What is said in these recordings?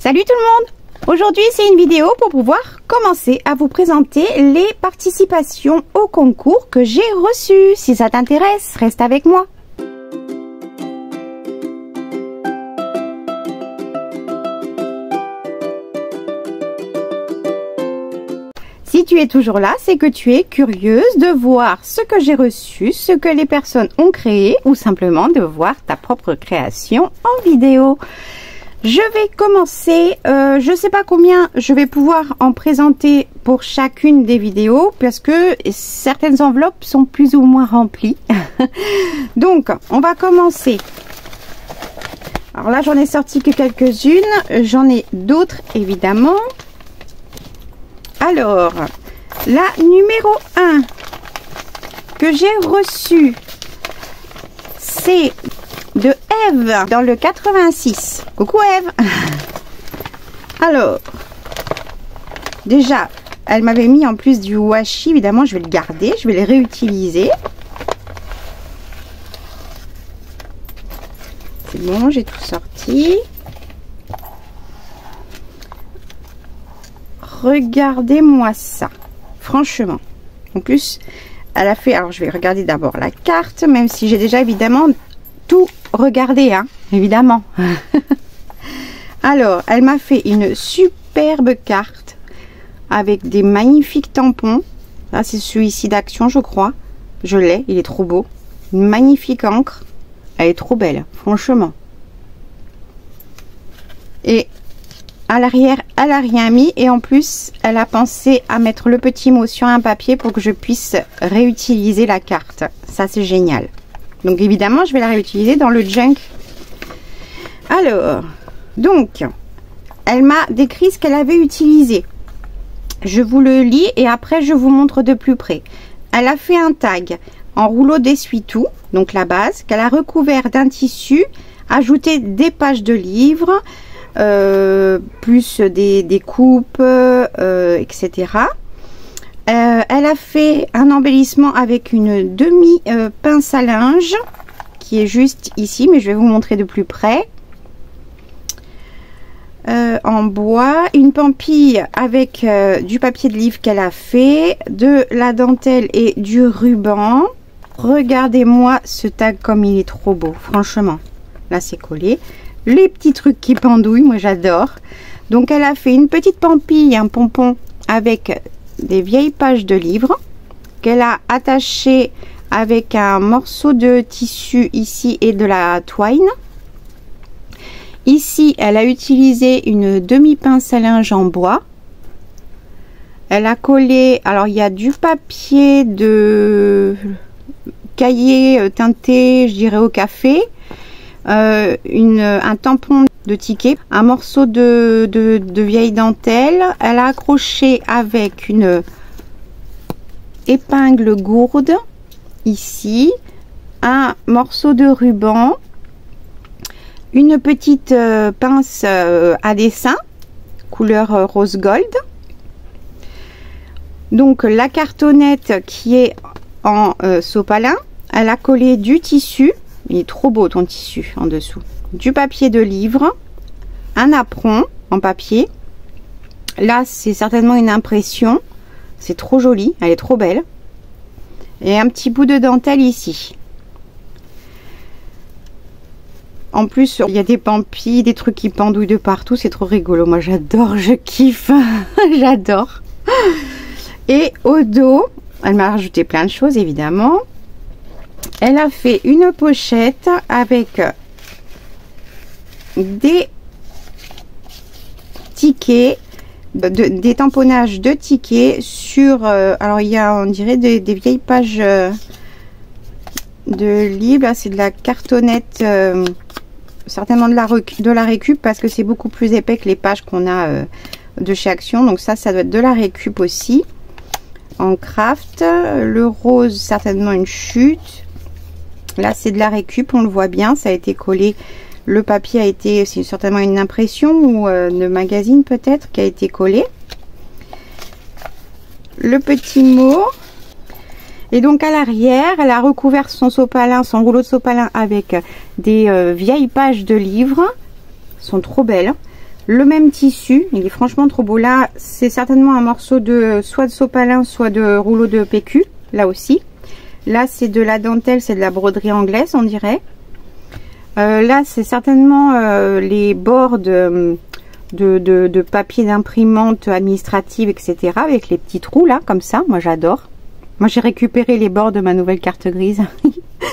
Salut tout le monde! Aujourd'hui c'est une vidéo pour pouvoir commencer à vous présenter les participations au concours que j'ai reçues. Si ça t'intéresse, reste avec moi. Si tu es toujours là, c'est que tu es curieuse de voir ce que j'ai reçu, ce que les personnes ont créé ou simplement de voir ta propre création en vidéo. Je vais commencer, je ne sais pas combien je vais pouvoir en présenter pour chacune des vidéos parce que certaines enveloppes sont plus ou moins remplies. Donc, on va commencer. Alors là, j'en ai sorti que quelques-unes, j'en ai d'autres évidemment. Alors, la numéro 1 que j'ai reçue, c'est de Eve dans le 86. Coucou Eve. Alors, déjà, elle m'avait mis en plus du washi. Évidemment, je vais le garder, je vais les réutiliser. C'est bon, j'ai tout sorti. Regardez-moi ça. Franchement. En plus, elle a fait... Alors, je vais regarder d'abord la carte, même si j'ai déjà évidemment tout regardé, hein, évidemment. Alors, elle m'a fait une superbe carte avec des magnifiques tampons. Là, c'est celui-ci d'Action, je crois. Je l'ai, il est trop beau. Une magnifique encre. Elle est trop belle, franchement. Et à l'arrière, elle a rien mis. Et en plus, elle a pensé à mettre le petit mot sur un papier pour que je puisse réutiliser la carte. Ça, c'est génial. Donc évidemment, je vais la réutiliser dans le junk. Alors, donc, elle m'a décrit ce qu'elle avait utilisé. Je vous le lis et après, je vous montre de plus près. Elle a fait un tag en rouleau d'essuie-tout, donc la base, qu'elle a recouvert d'un tissu, ajouté des pages de livres, plus des coupes, etc. Elle a fait un embellissement avec une demi pince à linge qui est juste ici, mais je vais vous montrer de plus près. En bois, une pampille avec du papier de livre qu'elle a fait, de la dentelle et du ruban. Regardez-moi ce tag comme il est trop beau, franchement. Là c'est collé. Les petits trucs qui pendouillent, moi j'adore. Donc elle a fait une petite pampille, un pompon avec des vieilles pages de livres qu'elle a attaché avec un morceau de tissu ici et de la twine. Ici, elle a utilisé une demi-pince à linge en bois. Elle a collé, alors il y a du papier de cahier teinté, je dirais au café, un tampon de ticket, un morceau de vieille dentelle. Elle a accroché avec une épingle gourde ici, un morceau de ruban, une petite pince à dessin couleur rose gold. Donc la cartonnette qui est en sopalin, elle a collé du tissu. Il est trop beau ton tissu en dessous. Du papier de livre, un apron en papier. Là, c'est certainement une impression. C'est trop joli, elle est trop belle. Et un petit bout de dentelle ici. En plus, il y a des pampilles, des trucs qui pendouillent de partout. C'est trop rigolo. Moi, j'adore, je kiffe. J'adore. Et au dos, elle m'a rajouté plein de choses, évidemment. Elle a fait une pochette avec des tickets, des tamponnages de tickets sur... alors, il y a, on dirait, des vieilles pages de livres. Là, c'est de la cartonnette, certainement de la récup, parce que c'est beaucoup plus épais que les pages qu'on a de chez Action. Donc ça doit être de la récup aussi. En craft. Le rose, certainement une chute. Là, c'est de la récup, on le voit bien, ça a été collé. Le papier a été, c'est certainement une impression ou de magazine peut-être qui a été collé. Le petit mot. Et donc à l'arrière, elle a recouvert son sopalin, son rouleau de sopalin avec des vieilles pages de livres. Elles sont trop belles. le même tissu. Il est franchement trop beau. Là, c'est certainement un morceau de soit de sopalin, soit de rouleau de PQ. Là aussi. Là, c'est de la dentelle, c'est de la broderie anglaise, on dirait. Là, c'est certainement les bords de papier d'imprimante administrative, etc. Avec les petits trous là, comme ça. Moi, j'adore. Moi, j'ai récupéré les bords de ma nouvelle carte grise.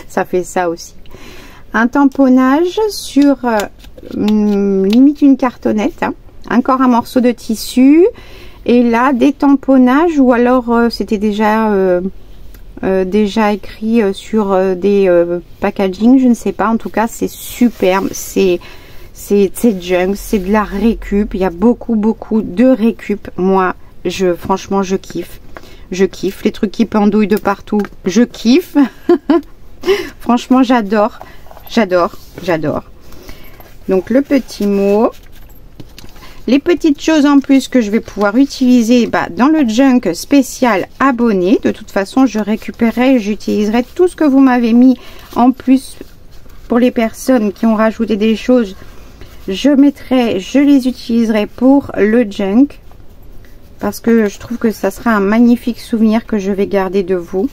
Ça fait ça aussi. Un tamponnage sur limite une cartonnette. Hein. Encore un morceau de tissu. Et là, des tamponnages ou alors c'était déjà écrit sur des packaging. Je ne sais pas. En tout cas, c'est superbe. C'est junk. C'est de la récup. Il y a beaucoup de récup. Moi, franchement, je kiffe. Je kiffe. Les trucs qui pendouillent de partout. Je kiffe. Franchement, j'adore. J'adore. Donc, le petit mot. Les petites choses en plus que je vais pouvoir utiliser dans le junk spécial abonné. De toute façon, je récupérerai, j'utiliserai tout ce que vous m'avez mis en plus pour les personnes qui ont rajouté des choses. Je les utiliserai pour le junk. Parce que je trouve que ça sera un magnifique souvenir que je vais garder de vous.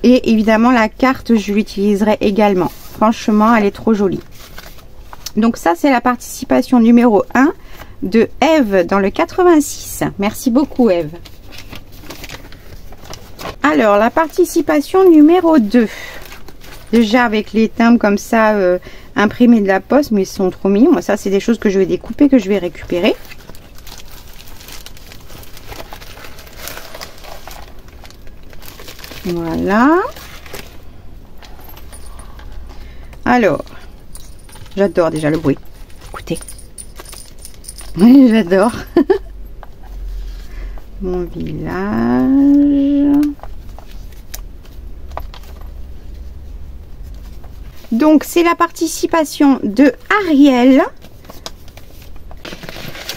Et évidemment, la carte, je l'utiliserai également. Franchement, elle est trop jolie. Donc ça, c'est la participation numéro 1 de Eve dans le 86. Merci beaucoup, Eve. Alors, la participation numéro 2. Déjà, avec les timbres comme ça, imprimés de la poste, mais ils sont trop mignons. Moi, ça, c'est des choses que je vais découper, que je vais récupérer. Voilà. Alors, j'adore déjà le bruit. Écoutez. Oui, j'adore. Mon village. Donc, c'est la participation de Ariel.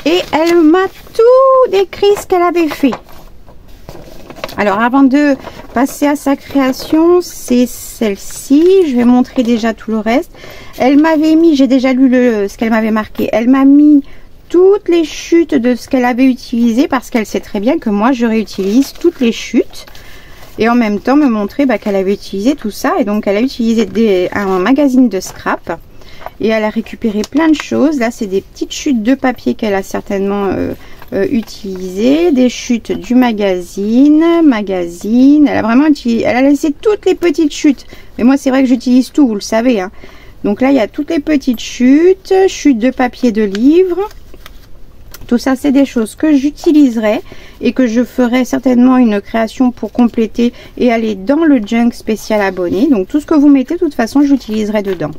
Et elle m'a tout décrit ce qu'elle avait fait. Alors, avant de passer à sa création, c'est celle-ci. Je vais montrer déjà tout le reste. Elle m'avait mis, j'ai déjà lu ce qu'elle m'avait marqué. Elle m'a mis toutes les chutes de ce qu'elle avait utilisé parce qu'elle sait très bien que moi, je réutilise toutes les chutes. Et en même temps, me montrer qu'elle avait utilisé tout ça. Et donc, elle a utilisé un magazine de scrap. Et elle a récupéré plein de choses. Là, c'est des petites chutes de papier qu'elle a certainement utilisées. Des chutes du magazine. Elle a vraiment utilisé, elle a laissé toutes les petites chutes. Mais moi, c'est vrai que j'utilise tout, vous le savez. Hein. Donc là, il y a toutes les petites chutes. Chutes de papier de livre. Tout ça, c'est des choses que j'utiliserai et que je ferai certainement une création pour compléter et aller dans le junk spécial abonné. Donc, tout ce que vous mettez, de toute façon, j'utiliserai dedans.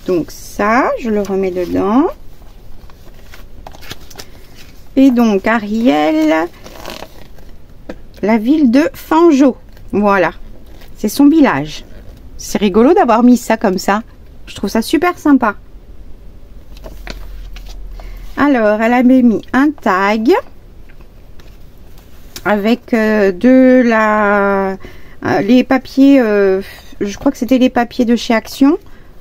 Donc, ça, je le remets dedans. Et donc, Ariel, la ville de Fanjo. Voilà. C'est son village. C'est rigolo d'avoir mis ça comme ça. Je trouve ça super sympa. Alors, elle avait mis un tag avec les papiers, je crois que c'était les papiers de chez Action,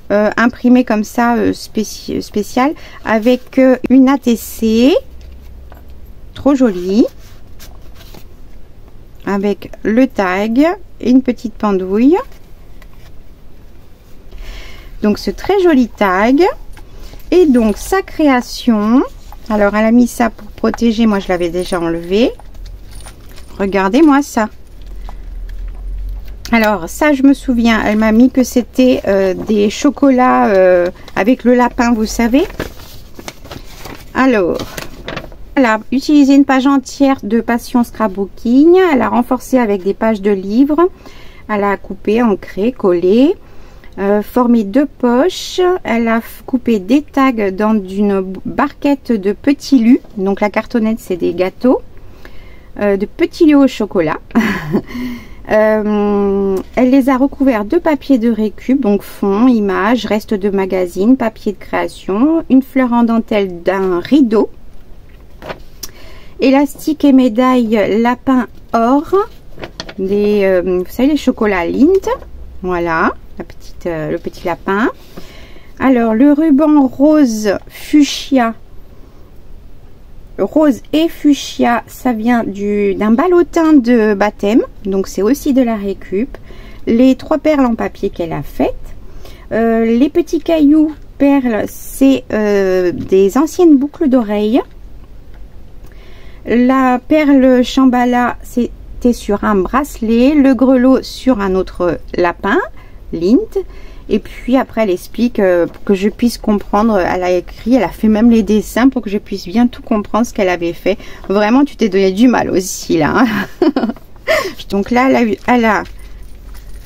imprimés comme ça, spécial, avec une ATC, trop jolie, avec le tag et une petite pendouille. Donc, ce très joli tag. Et donc, sa création. Alors, elle a mis ça pour protéger. Moi, je l'avais déjà enlevé. Regardez-moi ça. Alors, ça, je me souviens. Elle m'a mis que c'était des chocolats avec le lapin, vous savez. Alors, elle a utilisé une page entière de Passion Scrapbooking. Elle a renforcé avec des pages de livres. Elle a coupé, ancré, collé. Formé deux poches. Elle a coupé des tags dans une barquette de petits lus. Donc la cartonnette, c'est des gâteaux. De petits lus au chocolat. Elle les a recouverts de papier de récup. Donc fond, images, reste de magazine, papier de création. Une fleur en dentelle d'un rideau. Élastique et médaille lapin or. Vous savez, les chocolats Lindt. Voilà. Le petit lapin. Alors, le ruban rose fuchsia, rose et fuchsia, ça vient d'un ballotin de baptême, donc c'est aussi de la récup. Les 3 perles en papier qu'elle a faites. Les petits cailloux perles, c'est des anciennes boucles d'oreilles. La perle Shambhala, c'était sur un bracelet. Le grelot sur un autre lapin, Lint. Et puis après, elle explique pour que je puisse comprendre. Elle a écrit, elle a fait même les dessins pour que je puisse bien tout comprendre ce qu'elle avait fait. Vraiment, tu t'es donné du mal aussi là. Hein. Donc là, elle a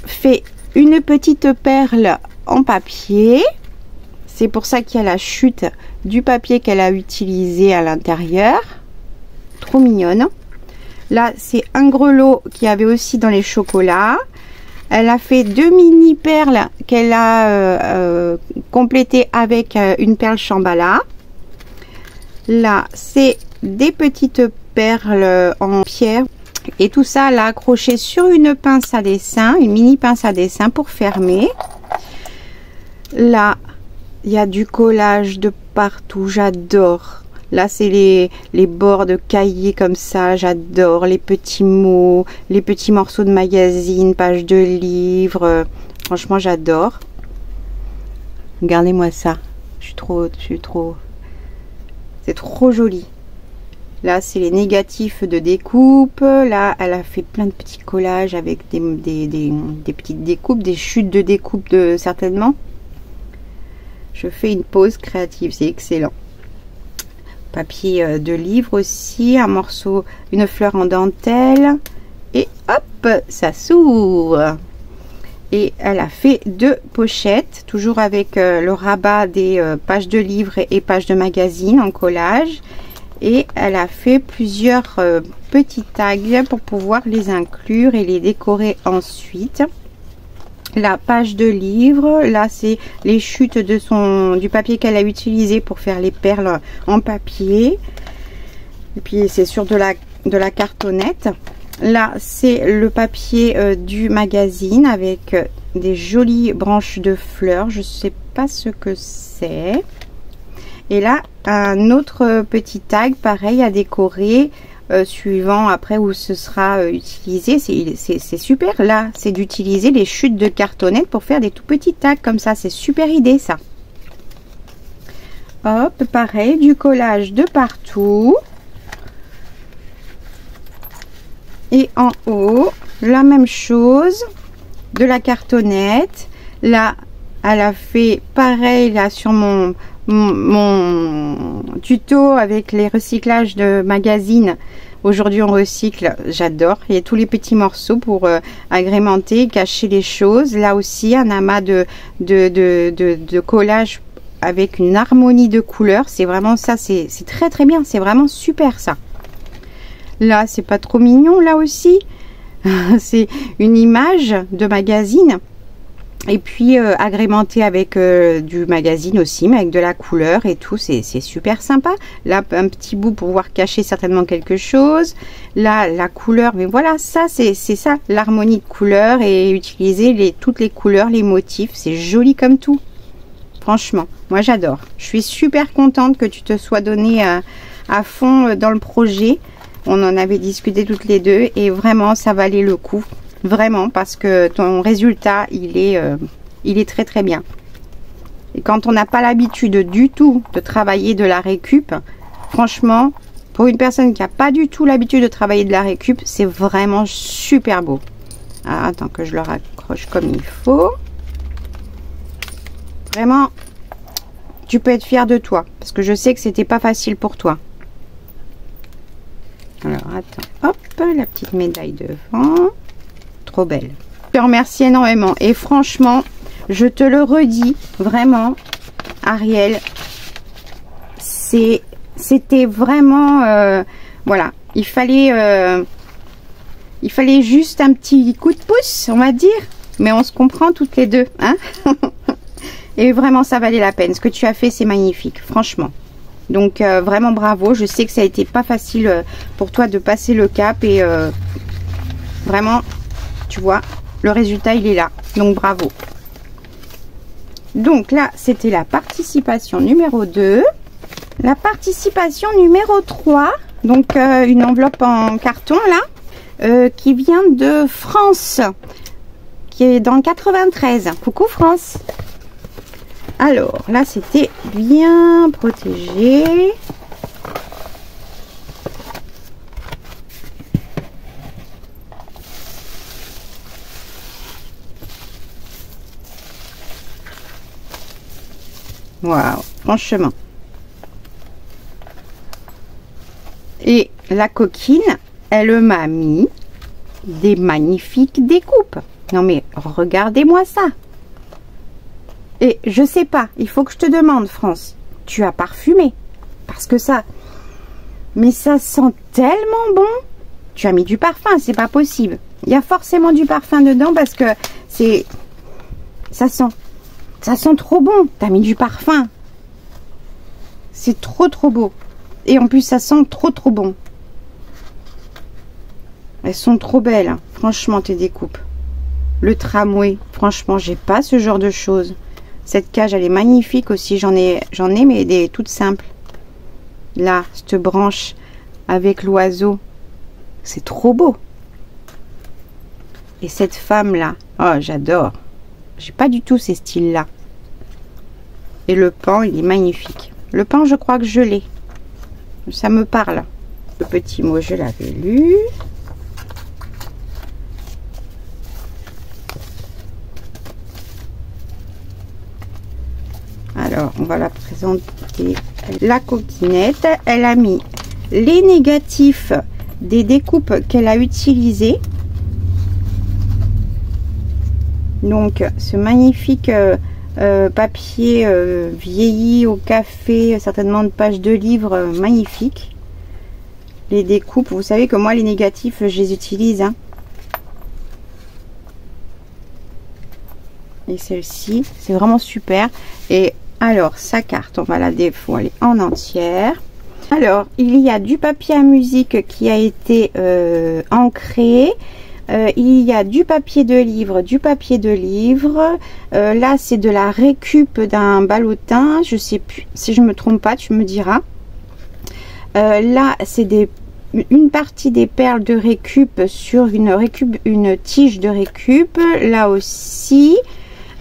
fait une petite perle en papier. C'est pour ça qu'il y a la chute du papier qu'elle a utilisé à l'intérieur. Trop mignonne. Là, c'est un grelot qui avait aussi dans les chocolats. Elle a fait 2 mini perles qu'elle a complétées avec une perle Shambhala. Là, c'est des petites perles en pierre. Et tout ça, elle a accroché sur une pince à dessin, une mini pince à dessin pour fermer. Là, il y a du collage de partout. J'adore. Là, c'est les bords de cahiers comme ça. J'adore les petits mots, les petits morceaux de magazine, pages de livres. Franchement, j'adore. Regardez-moi ça. C'est trop joli. Là, c'est les négatifs de découpe. Là, elle a fait plein de petits collages avec des petites découpes, des chutes de découpe certainement. Je fais une pause créative, c'est excellent. Papier de livre aussi, un morceau, une fleur en dentelle. Et hop, ça s'ouvre. Et elle a fait 2 pochettes, toujours avec le rabat des pages de livres et pages de magazine en collage. Et elle a fait plusieurs petits tags pour pouvoir les inclure et les décorer ensuite. La page de livre, là c'est les chutes du papier qu'elle a utilisé pour faire les perles en papier. Et puis c'est sur de la cartonnette. Là c'est le papier du magazine avec des jolies branches de fleurs. Je sais pas ce que c'est. Et là un autre petit tag pareil à décorer. Suivant après où ce sera utilisé. C'est super. Là, c'est d'utiliser les chutes de cartonnette pour faire des tout petits tags comme ça. C'est super idée ça. Hop, pareil, du collage de partout. Et en haut, la même chose. De la cartonnette. Là, elle a fait pareil là sur mon tuto avec les recyclages de magazines. Aujourd'hui on recycle, j'adore. Il y a tous les petits morceaux pour agrémenter, cacher les choses. Là aussi un amas de collage avec une harmonie de couleurs. C'est vraiment ça, c'est très bien, c'est vraiment super ça. Là c'est pas trop mignon là aussi. C'est une image de magazine. Et puis agrémenté avec du magazine aussi, mais avec de la couleur et tout, c'est super sympa. Là, un petit bout pour pouvoir cacher certainement quelque chose. Là, la couleur, mais voilà, ça, c'est ça, l'harmonie de couleurs et utiliser toutes les couleurs, les motifs, c'est joli comme tout. Franchement, moi j'adore. Je suis super contente que tu te sois donné à fond dans le projet. On en avait discuté toutes les deux et vraiment, ça valait le coup. Vraiment, parce que ton résultat, il est très bien. Et quand on n'a pas l'habitude du tout de travailler de la récup, franchement, pour une personne qui n'a pas du tout l'habitude de travailler de la récup, c'est vraiment super beau. Alors, attends que je le raccroche comme il faut. Vraiment, tu peux être fier de toi, parce que je sais que c'était pas facile pour toi. Alors, attends, hop, la petite médaille devant. Trop belle. Je te remercie énormément et franchement je te le redis vraiment Ariel, c'était vraiment voilà, il fallait juste un petit coup de pouce on va dire, mais on se comprend toutes les deux hein. Et vraiment ça valait la peine, ce que tu as fait c'est magnifique franchement. Donc vraiment bravo, je sais que ça a été pas facile pour toi de passer le cap et vraiment tu vois, le résultat il est là, donc bravo. Donc là, c'était la participation numéro 2. La participation numéro 3, donc une enveloppe en carton là, qui vient de France, qui est dans le 93. Coucou France. Alors là, c'était bien protégé. Waouh, franchement. Et la coquine, elle m'a mis des magnifiques découpes. Non mais regardez-moi ça. Et je sais pas, il faut que je te demande, France, tu as parfumé? Parce que ça, mais ça sent tellement bon. Tu as mis du parfum, c'est pas possible. Il y a forcément du parfum dedans parce que c'est, ça sent trop bon. Tu as mis du parfum. C'est trop beau. Et en plus, ça sent trop bon. Elles sont trop belles, hein. Franchement, tes découpes. Le tramway, franchement, j'ai pas ce genre de choses. Cette cage, elle est magnifique aussi. J'en ai, mais des toutes simples. Là, cette branche avec l'oiseau. C'est trop beau. Et cette femme-là, oh, j'adore. J'ai pas du tout ces styles-là. Et le pan, il est magnifique. Le pan, je crois que je l'ai. Ça me parle. Le petit mot, je l'avais lu. Alors, on va la présenter. La coquinette, elle a mis les négatifs des découpes qu'elle a utilisées. Donc, ce magnifique papier vieilli au café, certainement de pages de livres, magnifique. Les découpes, vous savez que moi, les négatifs, je les utilise. Hein. Et celle-ci, c'est vraiment super. Et alors, sa carte, on va la défouler en entière. Alors, il y a du papier à musique qui a été ancré. Il y a du papier de livre, là, c'est de la récup d'un ballotin. Je sais plus, si je me trompe pas, tu me diras. Là, c'est une partie des perles de récup sur une tige de récup. Là aussi,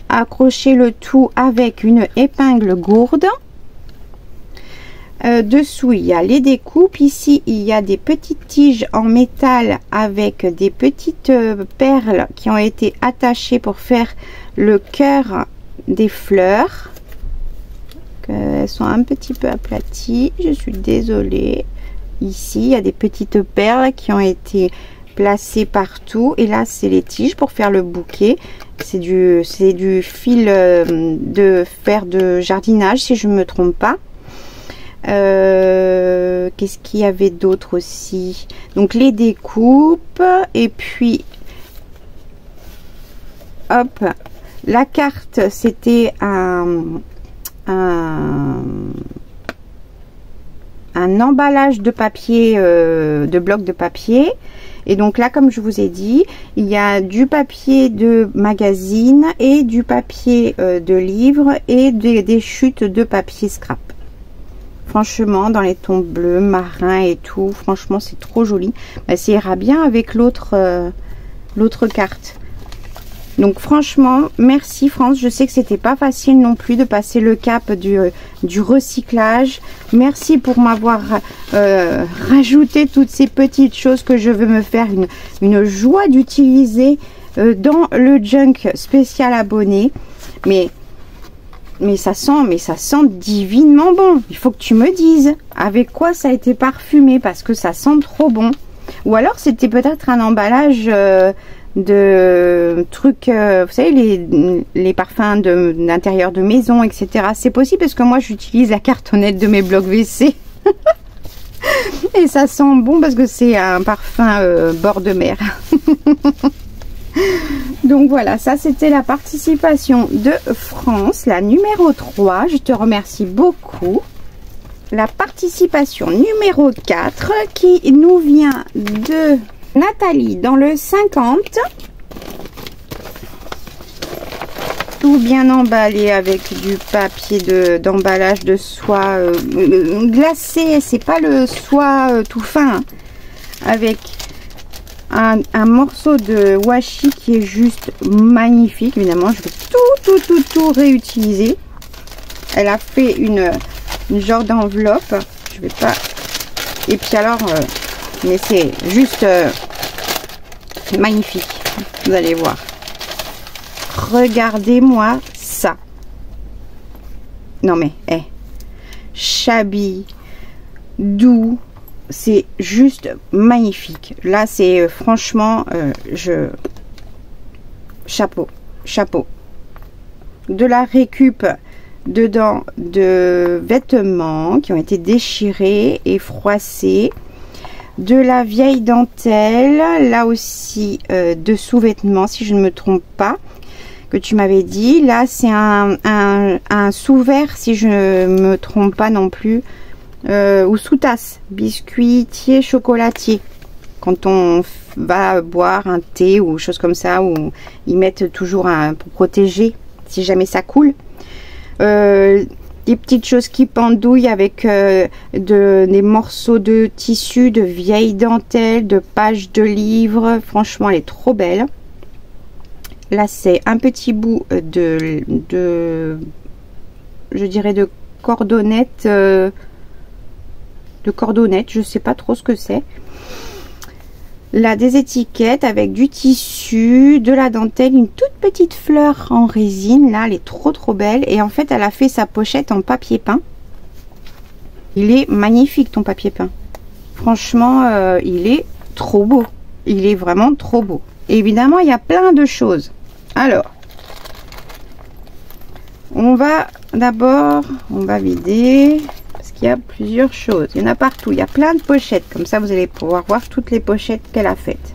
accrocher le tout avec une épingle gourde. Dessous, il y a les découpes. Ici, il y a des petites tiges en métal avec des petites perles qui ont été attachées pour faire le cœur des fleurs. Elles sont un petit peu aplaties. Je suis désolée. Ici, il y a des petites perles qui ont été placées partout. Et là, c'est les tiges pour faire le bouquet. C'est du fil de fer de jardinage, si je ne me trompe pas. Qu'est-ce qu'il y avait d'autre aussi? Donc les découpes, et puis hop, la carte, c'était un emballage de papier, de blocs de papier. Et donc là, comme je vous ai dit, il y a du papier de magazine et du papier de livre et des chutes de papier scrap. Franchement, dans les tons bleus, marins et tout, franchement, c'est trop joli. Bah, ça ira bien avec l'autre carte. Donc, franchement, merci France. Je sais que c'était pas facile non plus de passer le cap du recyclage. Merci pour m'avoir rajouté toutes ces petites choses que je veux me faire une joie d'utiliser dans le junk spécial abonné. Mais ça sent divinement bon. Il faut que tu me dises avec quoi ça a été parfumé parce que ça sent trop bon. Ou alors c'était peut-être un emballage de trucs, vous savez, les parfums d'intérieur de maison, etc. C'est possible parce que moi j'utilise la cartonnette de mes blocs WC. Et ça sent bon parce que c'est un parfum bord de mer. Donc voilà, ça c'était la participation de France, la numéro 3. Je te remercie beaucoup. La participation numéro 4 qui nous vient de Nathalie dans le 50. tout bien emballé avec du papier d'emballage de soie glacé. C'est pas le soie tout fin, hein, avec un morceau de washi qui est juste magnifique. Évidemment, je vais tout réutiliser. Elle a fait une genre d'enveloppe. Je vais pas. Et puis alors, mais c'est juste magnifique. Vous allez voir. Regardez-moi ça. Non mais, shabby, doux, c'est juste magnifique. Là, c'est franchement, chapeau. De la récup dedans de vêtements qui ont été déchirés et froissés. De la vieille dentelle, là aussi de sous-vêtements, si je ne me trompe pas, que tu m'avais dit. Là, c'est un sous-verre, si je ne me trompe pas non plus, ou sous-tasse, biscuitier, chocolatier. Quand on va boire un thé ou chose comme ça, où ils mettent toujours pour protéger, si jamais ça coule. Des petites choses qui pendouillent avec des morceaux de tissu, de vieilles dentelles, de pages de livres. Franchement, elle est trop belle. Là, c'est un petit bout je dirais de cordonnette. Je sais pas trop ce que c'est. Là, des étiquettes avec du tissu, de la dentelle, une toute petite fleur en résine. Là, elle est trop belle. Et en fait, elle a fait sa pochette en papier peint. Il est magnifique, ton papier peint. Franchement, il est trop beau. Il est vraiment trop beau. Et évidemment, il y a plein de choses. Alors, on va vider. Il y a plusieurs choses, il y en a partout, il y a plein de pochettes, comme ça vous allez pouvoir voir toutes les pochettes qu'elle a faites.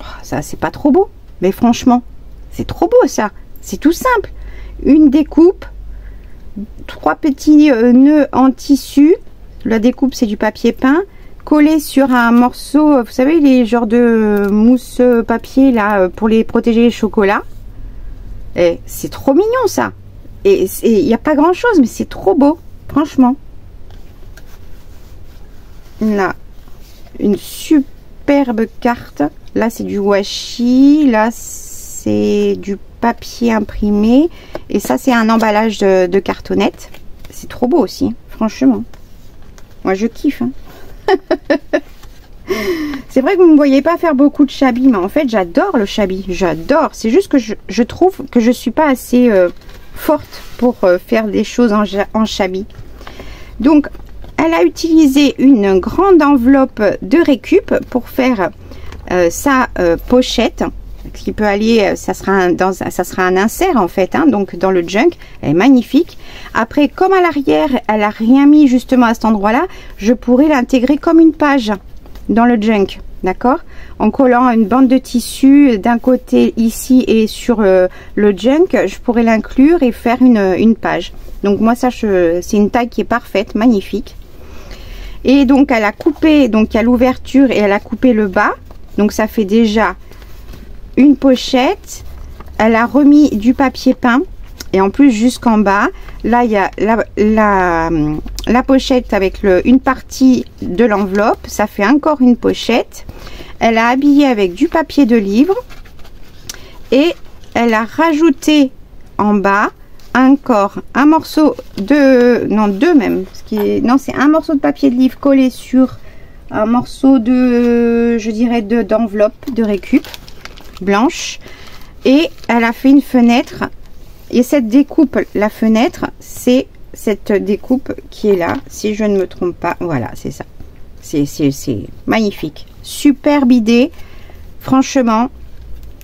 Oh, ça c'est pas trop beau, mais franchement c'est trop beau ça, c'est tout simple. Une découpe, 3 petits nœuds en tissu, la découpe c'est du papier peint, collé sur un morceau, vous savez, les genres de mousse papier là pour les protéger les chocolats. Et c'est trop mignon ça. Et il n'y a pas grand chose, mais c'est trop beau, franchement. Là, une superbe carte. Là, c'est du washi. Là, c'est du papier imprimé. Et ça, c'est un emballage de cartonnette. C'est trop beau aussi, franchement. Moi, je kiffe. Hein. C'est vrai que vous ne me voyez pas faire beaucoup de shabby, mais en fait j'adore le shabby, j'adore. C'est juste que je trouve que je suis pas assez forte pour faire des choses en shabby. Donc elle a utilisé une grande enveloppe de récup pour faire sa pochette, ce qui peut aller, ça sera un insert en fait, hein, donc dans le junk. Elle est magnifique. Après, comme à l'arrière elle a rien mis justement à cet endroit là, je pourrais l'intégrer comme une page dans le junk, d'accord, en collant une bande de tissu d'un côté ici et sur le junk, je pourrais l'inclure et faire une page. Donc moi ça, c'est une taille qui est parfaite, magnifique. Et donc elle a coupé, donc il y a l'ouverture et elle a coupé le bas, donc ça fait déjà une pochette. Elle a remis du papier peint et en plus jusqu'en bas là il y a la pochette avec une partie de l'enveloppe, ça fait encore une pochette. Elle a habillé avec du papier de livre et elle a rajouté en bas encore un morceau deux même, c'est un morceau de papier de livre collé sur un morceau je dirais d'enveloppe de récup blanche. Et elle a fait une fenêtre, et cette découpe, la fenêtre, c'est cette découpe qui est là, si je ne me trompe pas. Voilà, c'est ça. C'est magnifique, superbe idée, franchement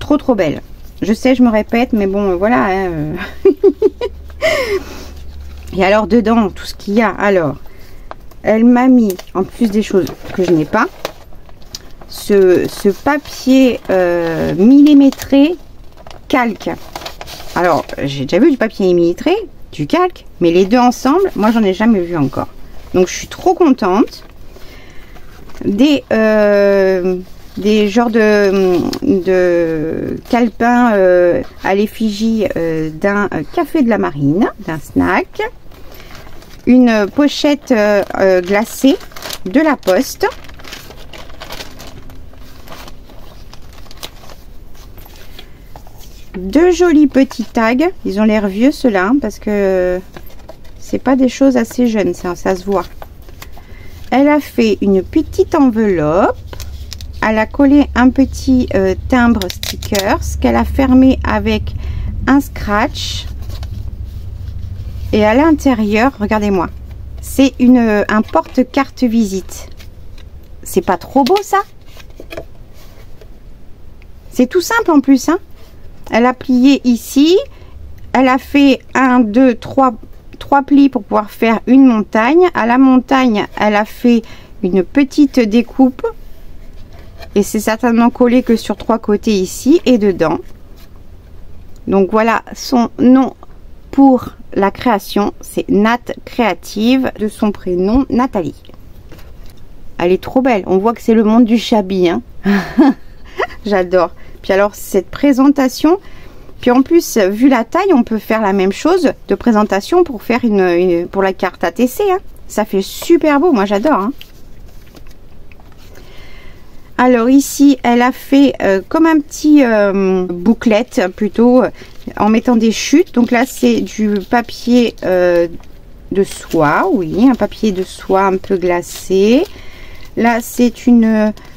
trop belle. Je sais, je me répète, mais bon voilà, hein. Et alors dedans, tout ce qu'il y a, alors elle m'a mis, en plus des choses que je n'ai pas, ce papier millimétré calque. Alors j'ai déjà vu du papier millimétré, du calque, mais les deux ensemble, moi j'en ai jamais vu encore. Donc je suis trop contente. des genres de calepins à l'effigie d'un café de la marine, d'un snack. Une pochette glacée de la Poste. Deux jolis petits tags. Ils ont l'air vieux ceux-là, hein, parce que c'est pas des choses assez jeunes, ça se voit. Elle a fait une petite enveloppe. Elle a collé un petit timbre stickers qu'elle a fermé avec un scratch. Et à l'intérieur, regardez-moi, c'est un porte-carte visite. C'est pas trop beau ça? C'est tout simple en plus, hein. Elle a plié ici. Elle a fait 1, 2, 3 plis pour pouvoir faire une montagne. À la montagne, elle a fait une petite découpe. Et c'est certainement collé que sur 3 côtés ici et dedans. Donc voilà son nom pour la création. C'est Nat Créative, de son prénom Nathalie. Elle est trop belle. On voit que c'est le monde du shabby, hein. J'adore. Puis alors cette présentation, puis en plus vu la taille, on peut faire la même chose de présentation pour faire pour la carte ATC, hein. Ça fait super beau, moi j'adore, hein. Alors ici elle a fait comme un petit bouclette plutôt, en mettant des chutes. Donc là c'est du papier de soie, oui, un papier de soie un peu glacé. Là c'est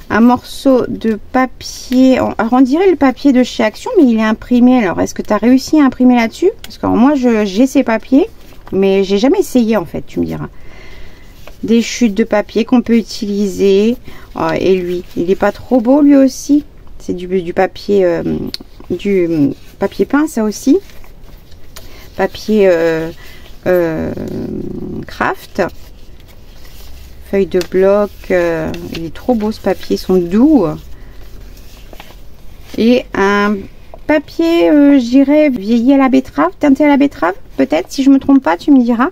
un morceau de papier, alors on dirait le papier de chez Action, mais il est imprimé. Alors est-ce que tu as réussi à imprimer là-dessus? Parce que moi j'ai ces papiers, mais j'ai jamais essayé en fait, tu me diras. Des chutes de papier qu'on peut utiliser. Oh, et lui, il est pas trop beau lui aussi. C'est du papier papier peint, ça aussi. Papier craft. Feuille de bloc. Il est trop beau ce papier, ils sont doux. Et un papier, je dirais, vieilli à la betterave, teinté à la betterave, peut-être, si je me trompe pas, tu me diras.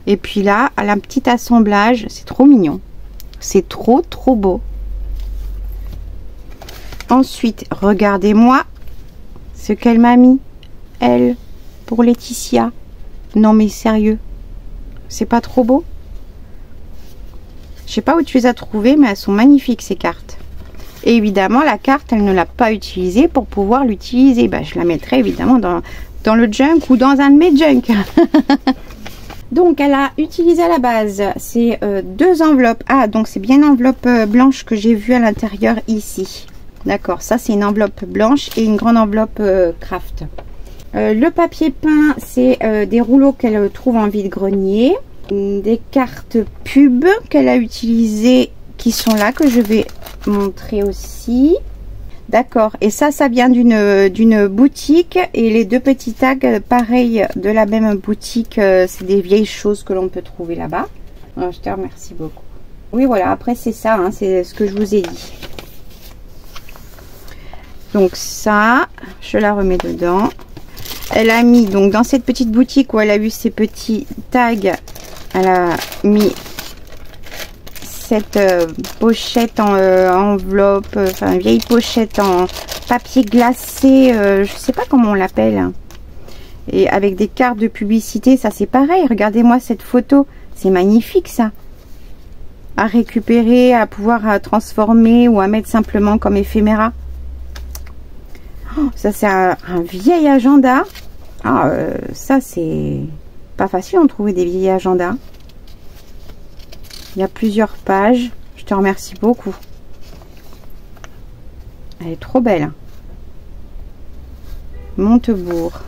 Et puis là, elle a un petit assemblage, c'est trop mignon. C'est trop beau. Ensuite, regardez-moi ce qu'elle m'a mis, elle, pour Laetitia. Non mais sérieux, c'est pas trop beau? Je sais pas où tu les as trouvées, mais elles sont magnifiques ces cartes. Et évidemment, la carte, elle ne l'a pas utilisée pour pouvoir l'utiliser. Bah, je la mettrai évidemment dans le junk ou dans un de mes junk. Donc, elle a utilisé à la base ces deux enveloppes. Ah, donc c'est bien une enveloppe blanche que j'ai vue à l'intérieur ici. D'accord, ça c'est une enveloppe blanche et une grande enveloppe craft. Le papier peint, c'est des rouleaux qu'elle trouve en vide-grenier. Des cartes pub qu'elle a utilisées qui sont là, que je vais montrer aussi. D'accord, et ça vient d'une boutique, et les deux petits tags pareil de la même boutique, c'est des vieilles choses que l'on peut trouver là-bas. Je te remercie beaucoup. Oui voilà, après c'est ça, hein, c'est ce que je vous ai dit. Donc ça, je la remets dedans. Elle a mis donc dans cette petite boutique où elle a eu ces petits tags, elle a mis cette pochette en enveloppe, enfin vieille pochette en papier glacé, je sais pas comment on l'appelle, et avec des cartes de publicité. Ça c'est pareil, regardez-moi cette photo, c'est magnifique ça, à récupérer, à pouvoir transformer ou à mettre simplement comme éphéméra. Oh, ça c'est un vieil agenda. Ah, ça c'est pas facile de trouver des vieilles agendas. Il y a plusieurs pages. Je te remercie beaucoup. Elle est trop belle. Montebourg.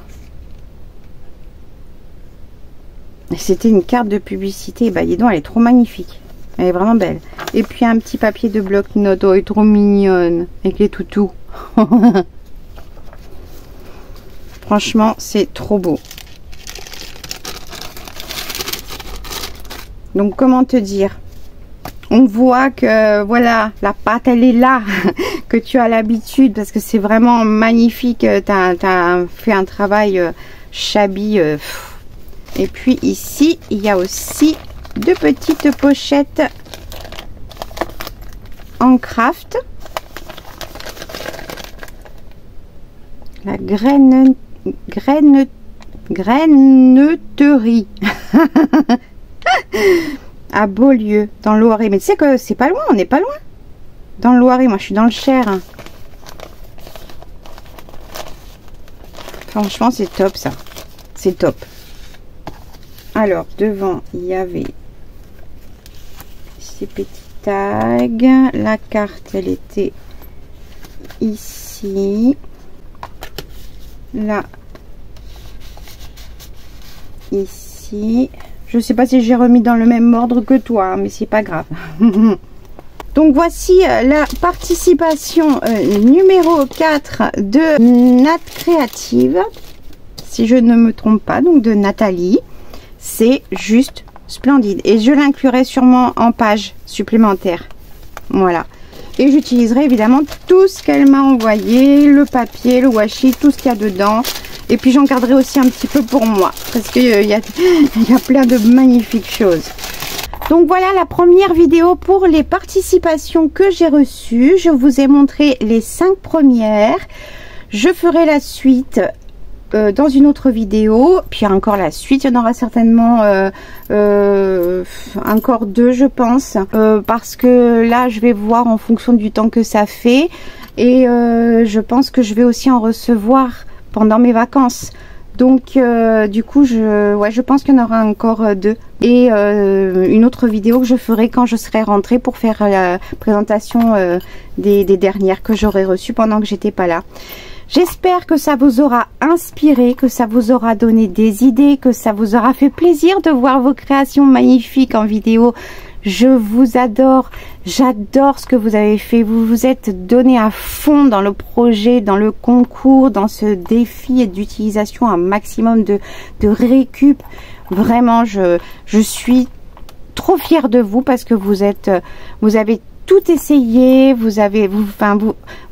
C'était une carte de publicité. Bah dis donc, elle est trop magnifique. Elle est vraiment belle. Et puis un petit papier de bloc-notes. Oh, elle est trop mignonne. Avec les toutous. Franchement, c'est trop beau. Donc comment te dire, on voit que voilà, la pâte elle est là, que tu as l'habitude, parce que c'est vraiment magnifique. Tu as fait un travail shabby. Et puis ici il y a aussi deux petites pochettes en craft. La graineterie à Beaulieu, dans le Loiret. Mais tu sais que c'est pas loin, on n'est pas loin. Dans le Loiret, moi je suis dans le Cher. Franchement, c'est top ça. C'est top. Alors, devant, il y avait ces petits tags. La carte, elle était ici. Là. Ici. Je sais pas si j'ai remis dans le même ordre que toi, mais c'est pas grave. Donc voici la participation numéro 4 de Nat Créative, si je ne me trompe pas, donc de Nathalie. C'est juste splendide et je l'inclurai sûrement en page supplémentaire. Voilà. Et j'utiliserai évidemment tout ce qu'elle m'a envoyé, le papier, le washi, tout ce qu'il y a dedans. Et puis j'en garderai aussi un petit peu pour moi, parce qu'il y a plein de magnifiques choses. Donc voilà la première vidéo pour les participations que j'ai reçues. Je vous ai montré les 5 premières. Je ferai la suite dans une autre vidéo. Puis encore la suite, il y en aura certainement encore 2 je pense. Parce que là je vais voir en fonction du temps que ça fait. Et je pense que je vais aussi en recevoir pendant mes vacances. Donc du coup je pense qu'il y en aura encore 2 et une autre vidéo que je ferai quand je serai rentrée pour faire la présentation des dernières que j'aurai reçues pendant que j'étais pas là. J'espère que ça vous aura inspiré, que ça vous aura donné des idées, que ça vous aura fait plaisir de voir vos créations magnifiques en vidéo. Je vous adore, j'adore ce que vous avez fait. Vous vous êtes donné à fond dans le projet, dans le concours, dans ce défi et d'utilisation un maximum de récup. Vraiment, je suis trop fière de vous parce que vous avez tout essayé, vous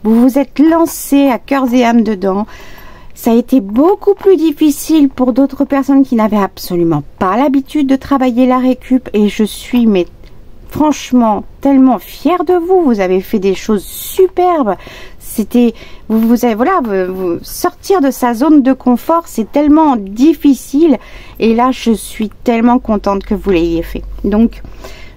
vous êtes lancé à cœur et âme dedans. Ça a été beaucoup plus difficile pour d'autres personnes qui n'avaient absolument pas l'habitude de travailler la récup et je suis franchement tellement fière de vous. Vous avez fait des choses superbes. C'était sortir de sa zone de confort, c'est tellement difficile et là je suis tellement contente que vous l'ayez fait. Donc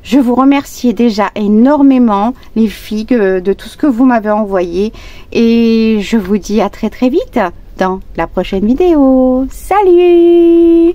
je vous remercie déjà énormément les filles de tout ce que vous m'avez envoyé et je vous dis à très vite dans la prochaine vidéo. Salut!